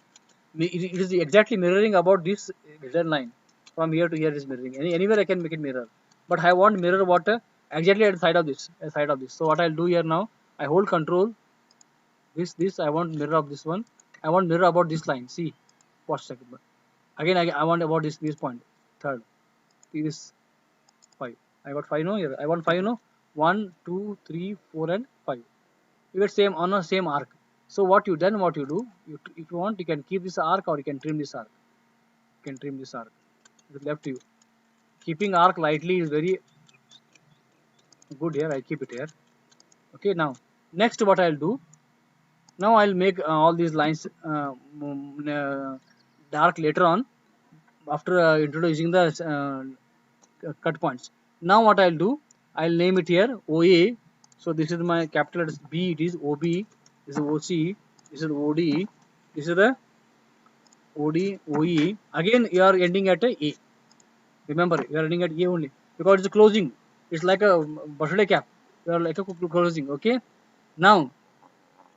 It is exactly mirroring about this mirror line. From here to here is mirroring. Anywhere I can make it mirror. But I want mirror what? Exactly at the side of this. So what I'll do here now, I hold control. This I want mirror of this one. I want mirror about this line. See, what second? Again, I want about this point. Third. See this 5. I got 5 no here. I want 5 no. 1, 2, 3, 4 and 5. You get same on a same arc. So what you do, if you want you can keep this arc or you can trim this arc. You can trim this arc. It's left to you. Keeping arc lightly is very good here. I keep it here. Okay, now next what I'll do. Now I'll make all these lines dark later on after introducing the cut points. Now what I'll do, I'll name it here OA. So this is my capital letters B, it is OB, this is OC, this is OD, this is the OD, OE. Again you are ending at A. Remember, you are ending at A only because it's closing. It's like a birthday cap. You are like a closing. Okay. Now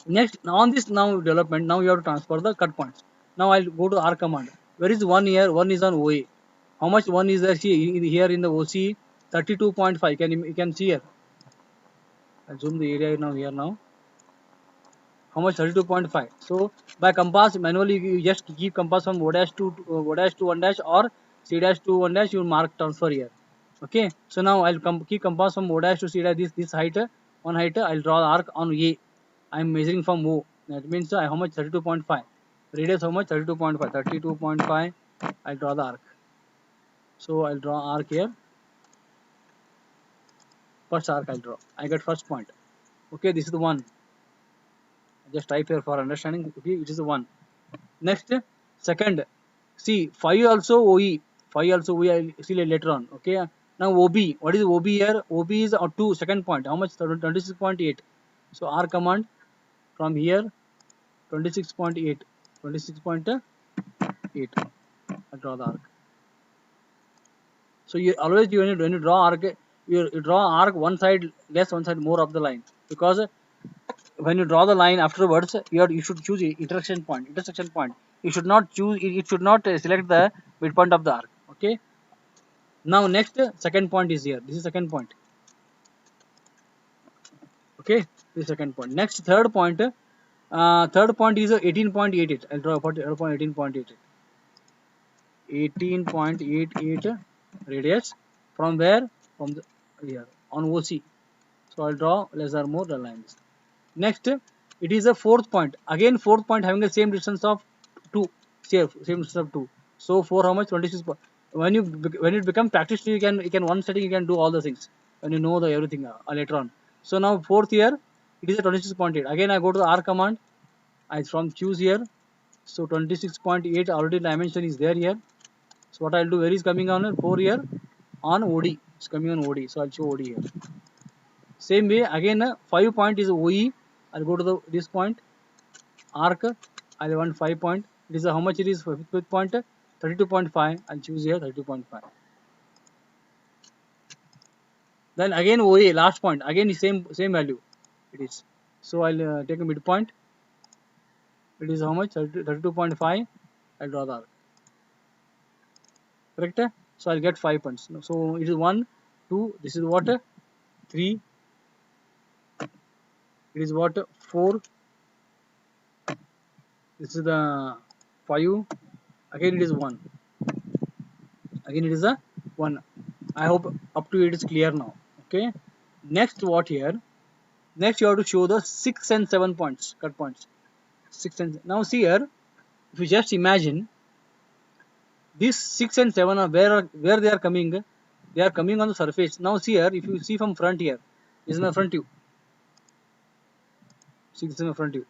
next on this now development, now you have to transfer the cut points. Now I'll go to R command. Where is one here? One is on OA. How much one is there? See here in the OC 32.5. You can see here. I'll zoom the area now here now. How much? 32.5. So by compass manually you just keep compass from O dash to 1 dash or C dash to 1 dash. You mark transfer here. Okay. So now I'll keep compass from O dash to C dash. This height, one height. I'll draw the arc on A. I'm measuring from O. That means how much? 32.5. Radius how much? 32.5. 32.5. I'll draw the arc. So I'll draw arc here. First arc I'll draw. I get first point. Okay, this is the one. Just type here for understanding. Okay, it is the one. Next, second. See, 5 also OE. 5 also OE. I'll see later on. Okay. Now OB. What is OB here? OB is 2. Second point. How much? 26.8. So R command from here 26.8. 26.8. I'll draw the arc. So you always when you draw arc, you draw arc one side less, one side more of the line, because when you draw the line afterwards, you should choose intersection point. You should not choose. It should not select the midpoint of the arc. Okay. Now next second point is here. This is second point. Okay. This is second point. Next third point. Third point is 18.88. I'll draw about 18.88. 18.88 radius. From where? From the here on OC. So I'll draw less or more the lines. Next, it is a fourth point. Again, fourth point having the same distance of 2. here same step 2. So 4 how much? 26. When it become practice, you can one setting you can do all the things when you know the everything later on. So now fourth here it is a 26.8. Again I go to the R command. I from choose here. So 26.8 already dimension is there here. So what I'll do, where is coming on 4 here on OD. It's coming on OD. So I'll show OD here. Same way again 5 point is OE. I'll go to the this point arc. I'll want 5 point. It is how much it is? Fifth point 32.5. I'll choose here 32.5. Then again OA last point again the same value it is. So I'll take a midpoint. It is how much? 32.5. I'll draw the arc. Correct? So I'll get 5 points. So it is 1, 2. This is what? 3. It is what? 4. This is the 5. Again it is 1. Again it is a 1. I hope up to it is clear now. Okay. Next what here? Next you have to show the 6 and 7 points, cut points. 6 and now see here. If you just imagine these 6 and 7 are where they are coming. They are coming on the surface. Now see here. If you see from front here, this is my front view. See, this is my front view.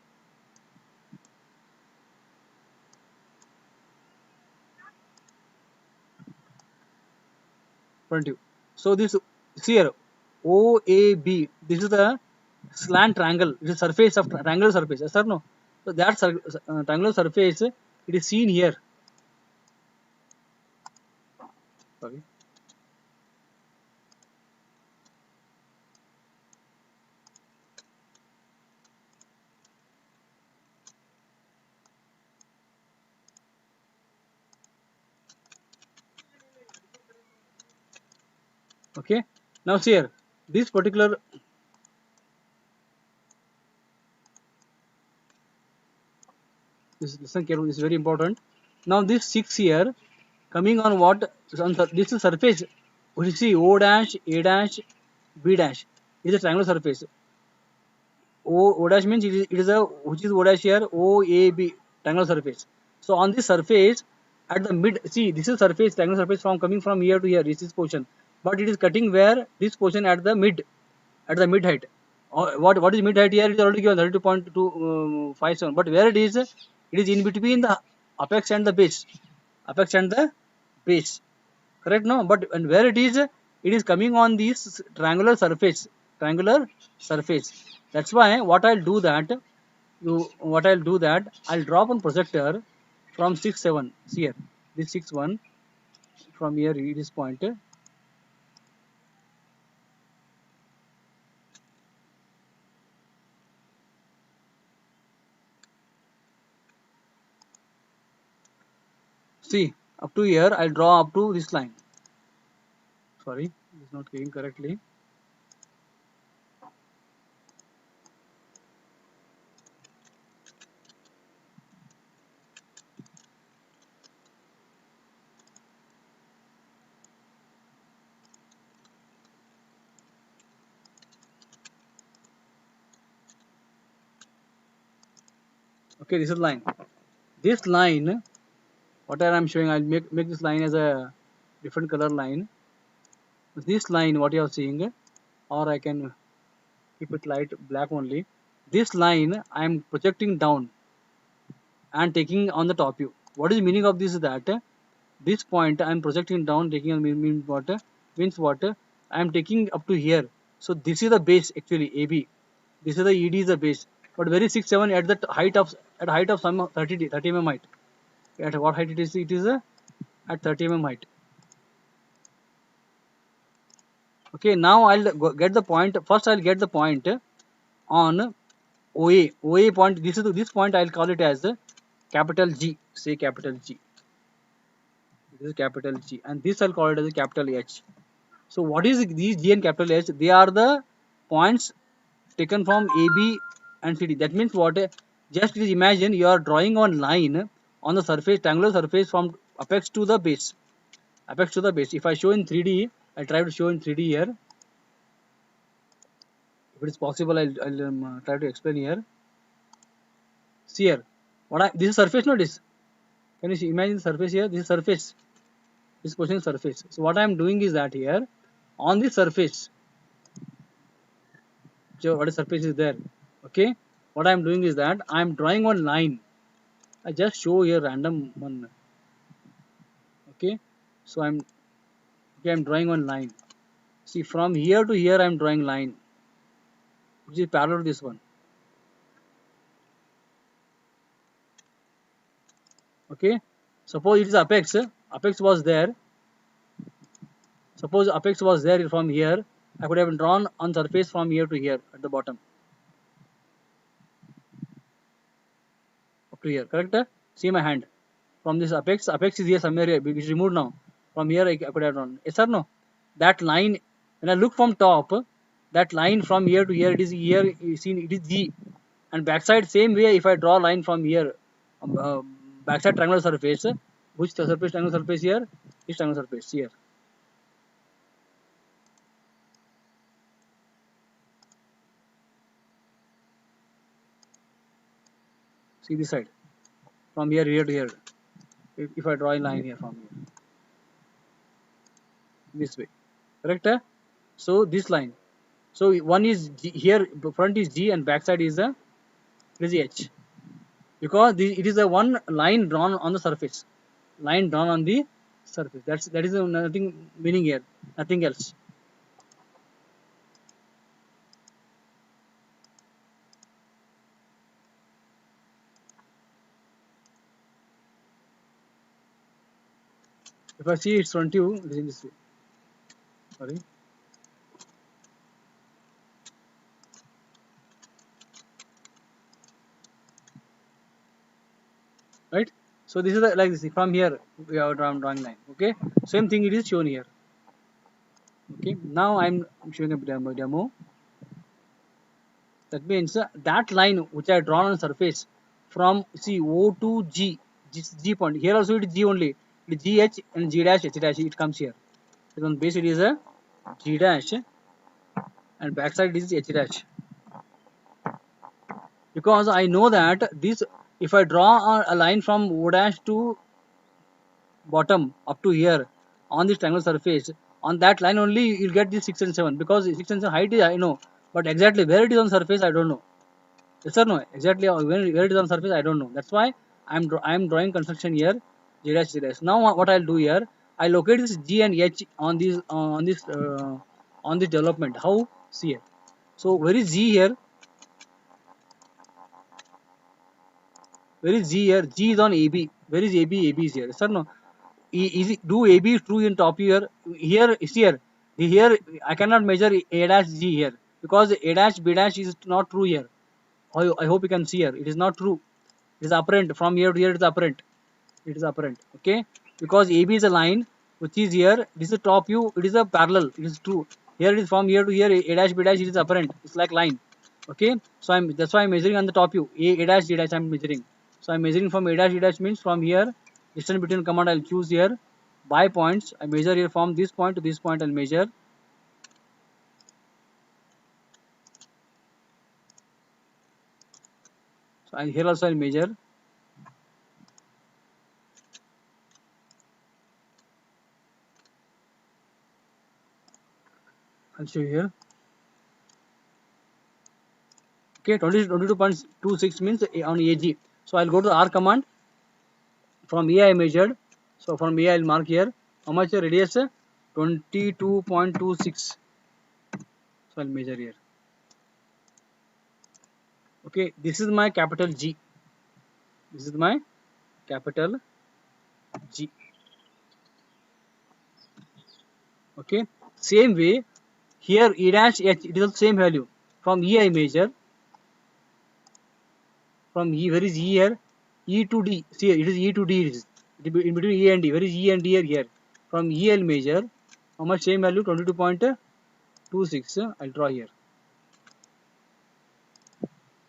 Front view. So this see here OAB. This is the slant triangle. It is surface of triangular surface. Yes or no? So that triangular surface it is seen here. Sorry. Okay. Now see here. This particular listen carefully. This is very important. Now this 6 here coming on what? This is surface. We see O dash, A dash, B dash. It is a triangular surface. O dash means it is a which is O dash here O A B triangular surface. So on this surface at the mid, see this is surface triangular surface from coming from here to here. This is portion, but it is cutting where this portion at the mid height. What is mid height here? It is already given 32.257. But where it is in between the apex and the base. Apex and the base. Correct? No, but and where it is coming on this triangular surface. Triangular surface. That's why what I'll do that I'll drop on projector from 6 7. See here, this 6 1 from here this point. See up to here I'll draw up to this line. Sorry, it's not clicking correctly. Okay, this is line. This line, whatever I'm showing, I'll make this line as a different color line. This line, what you are seeing, or I can keep it light black only. This line I'm projecting down and taking on the top view. What is the meaning of this? Is that this point I'm projecting down, taking on means what? I'm taking up to here. So this is the base actually AB. This is the ED is the base. But very 6 7 at the height of some 30 mm height. At what height it is? It is at 30 mm height. Okay, now I'll get the point. First I'll get the point on OA point. This point I'll call it as capital G. Say capital G. This is capital G, and this I'll call it as a capital H. So what is these G and capital H? They are the points taken from AB and CD. That means what? Just imagine you are drawing one line on the surface, triangular surface from apex to the base. Apex to the base. If I show in 3D, I'll try to show in 3D here. If it is possible, I'll try to explain here. See here. This is surface, no? This. Can you see, imagine the surface here? This is surface. This position is surface. So what I am doing is that here, on this surface, so what is surface is there? Okay. What I am doing is that I am drawing one line. I just show here random one. Okay. So I'm drawing one line. See, from here to here I am drawing line, which is parallel to this one. Okay. Suppose it is apex. Apex was there. Suppose apex was there from here. I could have drawn on surface from here to here at the bottom. Up to here. Correct? See my hand. From this apex. Apex is here somewhere here. It is removed now. From here I could have drawn. Yes or no? That line, when I look from top, that line from here to here, it is here, you see, it is G. And backside, same way, if I draw line from here, backside triangular surface, which the surface, triangular surface here? This triangular surface here. See this side. From here to here. If I draw a line here from here. This way. Correct? So this line. So one is G, here, front is G and backside is H. Because it is a one line drawn on the surface. Line drawn on the surface. That is nothing meaning here. Nothing else. If I see it's 22, it is in this way. Sorry. Right? So this is like this. From here we are drawing line. Okay. Same thing it is shown here. Okay. Now I'm showing a demo. That means that line which I drawn on surface from see O to G point. Here also it is G only. It is GH and G dash H dash. It comes here. So on base it is a G dash and backside is H dash. Because I know that this, if I draw a line from O dash to bottom up to here on this triangular surface, on that line only you'll get this 6 and 7, because 6 and 7 height is I know, but exactly where it is on surface I don't know. Yes or no? Exactly where it is on surface I don't know. That's why I'm drawing construction here G dash G dash. Now what I'll do here, I locate this G and H on this on this development. How? See here. So where is G here? Where is G here? G is on AB. Where is AB? AB is here. Yes or no? Is it, do AB true in top here? Here is here. Here I cannot measure A dash G here because A dash B dash is not true here. I hope you can see here. It is not true. It is apparent. From here to here it is apparent. It is apparent. Okay. Because AB is a line which is here. This is a top view. It is a parallel. It is true. Here it is from here to here. A dash B dash it is apparent. It's like line. Okay. So that's why I'm measuring on the top view. A dash D dash I'm measuring. So I'm measuring from A dash D dash means from here. Distance between command I'll choose here. By points. I measure here from this point to this point. I'll measure. So here also I'll measure. I'll show you here. Okay, 22.26 means on AG. So I'll go to R command. From A I measured. So from A I'll mark here. How much radius? 22.26. So I'll measure here. Okay, this is my capital G. This is my capital G. Okay, same way here E dash H, it is the same value. From E I measure. From E, where is E here? E to D. See here, it is E to D. It is in between E and D. Where is E and D here? Here. From E I'll measure. How much? Same value 22.26. I'll draw here.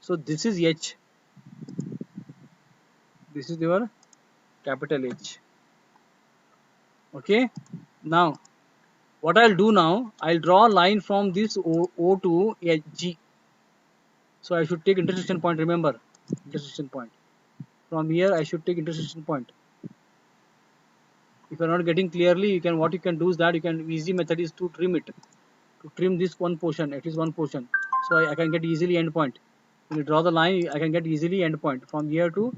So this is H. This is your capital H. Okay. Now, what I'll do now, I'll draw a line from this O to G. So I should take intersection point. Remember, intersection point. From here, I should take intersection point. If you are not getting clearly, you can, what you can do is that you can, easy method is to trim it, to trim this one portion, at least one portion, so I can get easily end point. When you draw the line, I can get easily end point from here to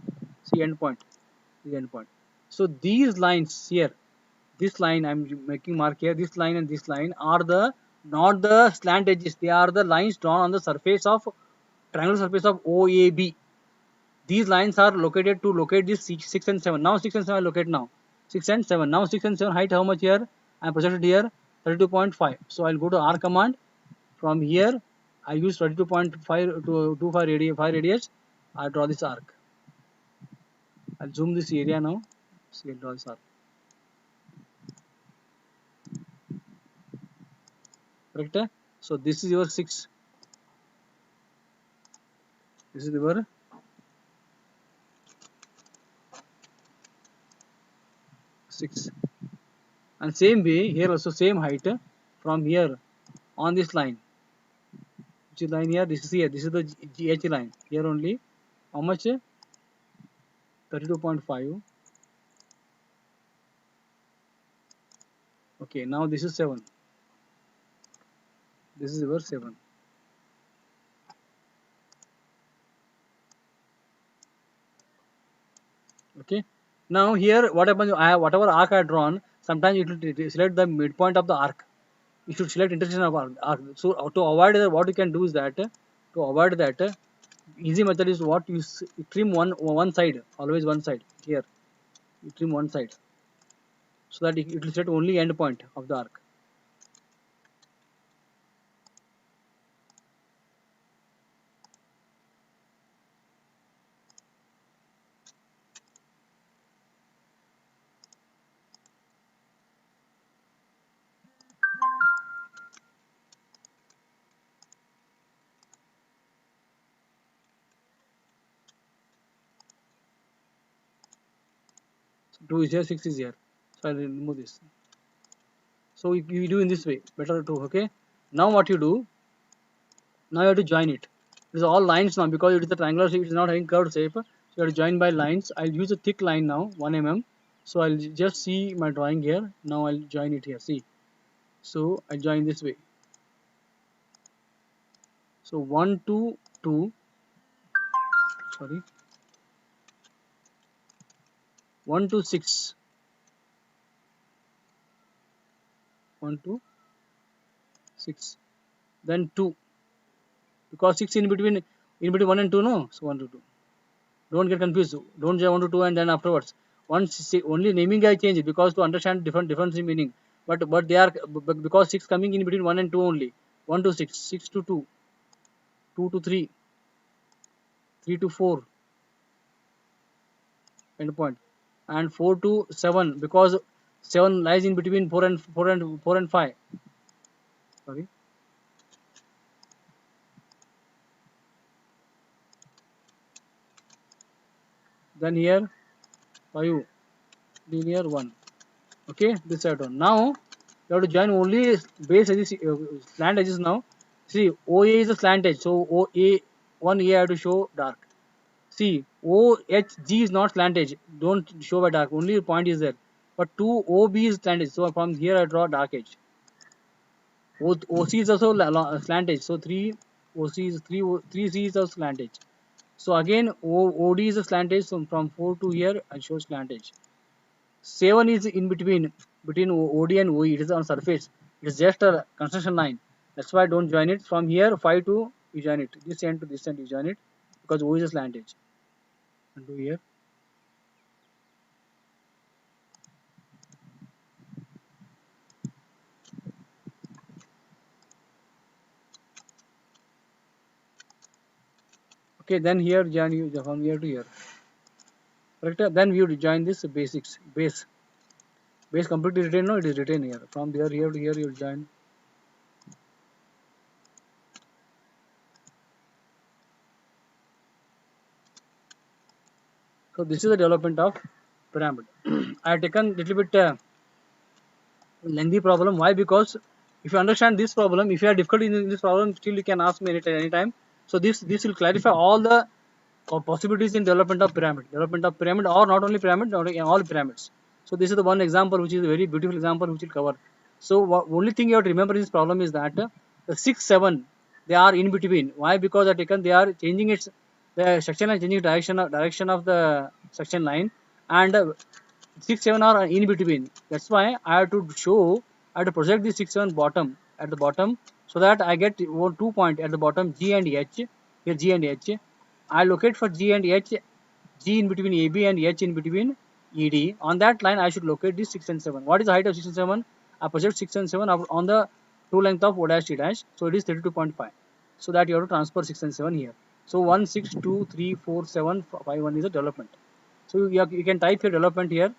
see end point, the end point. So these lines here, this line I'm making mark here, this line and this line are the, not the slant edges, they are the lines drawn on the surface of triangular surface of OAB. These lines are located to locate this 6 and 7. Now 6 and 7 locate now. 6 and 7. Now 6 and 7 height how much here? I am projected here 32.5. So I'll go to R command. From here I use 32.5 to 5 radius. I draw this arc. I'll zoom this area now. See, I'll draw this arc. Correct? So this is your 6. This is your 6. And same way here also same height from here on this line. Which line here? This is here. This is the GH line. Here only. How much? 32.5. Okay, now this is 7. This is your 7. Okay. Now here what happens? I have whatever arc I have drawn. Sometimes it will select the midpoint of the arc. You should select intersection of arc. So to avoid that, what you can do is that, to avoid that, easy method is what you trim one side, always one side. Here you trim one side, so that it will select only end point of the arc. So 2 is here, 6 is here. So I'll remove this. So you do in this way, better to, okay. Now what you do? Now you have to join it. It is all lines now because it is a triangular shape. It is not having curved shape. So you have to join by lines. I'll use a thick line now, 1 mm. So I'll just see my drawing here. Now I'll join it here. See. So I join this way. So 1 to 2. Sorry. 1 to 6. 1 to 6. Then 2. Because 6 in between 1 and 2, no? So 1 to 2. Don't get confused. Don't join 1 to 2 and then afterwards. Once only naming I change it because to understand difference in meaning. But they are, because 6 coming in between 1 and 2 only. 1 to 6, 6 to 2, 2 to 3, 3 to 4, end point, and 4 to 7 because 7 lies in between 4 and 5. Sorry. Then here 5, linear 1. Okay, this side one. Now you have to join only base edges, slant edges now. See, OA is a slant edge, so OA 1A I have to show dark. See, OHG is not slant edge, don't show by dark, only point is there. But 2OB is slant edge, so from here I draw dark edge. OC is also slant edge, so 3 OC is 3C is also slant edge. So again OD is a slant edge, so from 4 to here I show slant edge. 7 is in between OD and OE. It is on surface. It is just a construction line. That's why I don't join it. From here 5 to you join it. This end to this end you join it because O is a slant edge. And do here. Okay, then here join you from here to here. Correct? Then you join this basics base. Base completely written. No, it is written here. From there here to here you join. So this is the development of pyramid. I have taken little bit lengthy problem. Why? Because if you understand this problem, if you have difficulty in this problem, still you can ask me anytime. So this will clarify all the possibilities in development of pyramid or not only pyramid, all pyramids. So this is the one example which is a very beautiful example which will cover. So only thing you have to remember in this problem is that the 6, 7 they are in between. Why? Because they are changing its the section line changing direction of the section line, and 6, 7 are in between. That's why I have to show, I have to project the 6, 7 bottom at the bottom, so that I get 2 point at the bottom, G and H. Here G and H. I locate for G and H, G in between AB and H in between ED. On that line, I should locate this 6 and 7. What is the height of 6 and 7? I project 6 and 7 on the true length of O dash T dash. So it is 32.5. So that you have to transfer 6 and 7 here. So 1, 6, 2, 3, 4, 7, 5, 1 is a development. So you can type your development here.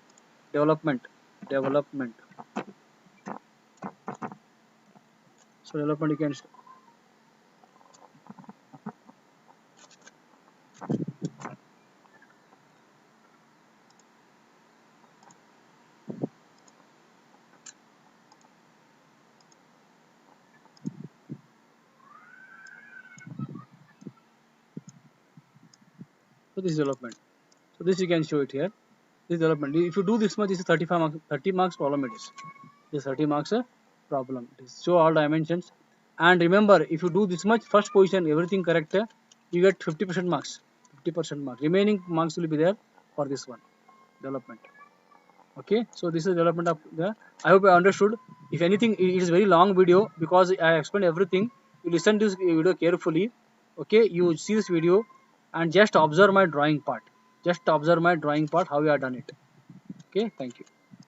Development. So development you can. So this is development. So this you can show it here. This development. If you do this much, this is 35 marks. 30 marks problem it is. This 30 marks problem. It is. Show all dimensions. And remember, if you do this much, first position, everything correct, you get 50% marks. 50% marks. Remaining marks will be there for this one. Development. Okay. So this is development of the. I hope I understood. If anything, it is very long video because I explained everything. You listen to this video carefully. Okay. You see this video and just observe my drawing part. Just observe my drawing part, how you have done it. Okay. Thank you.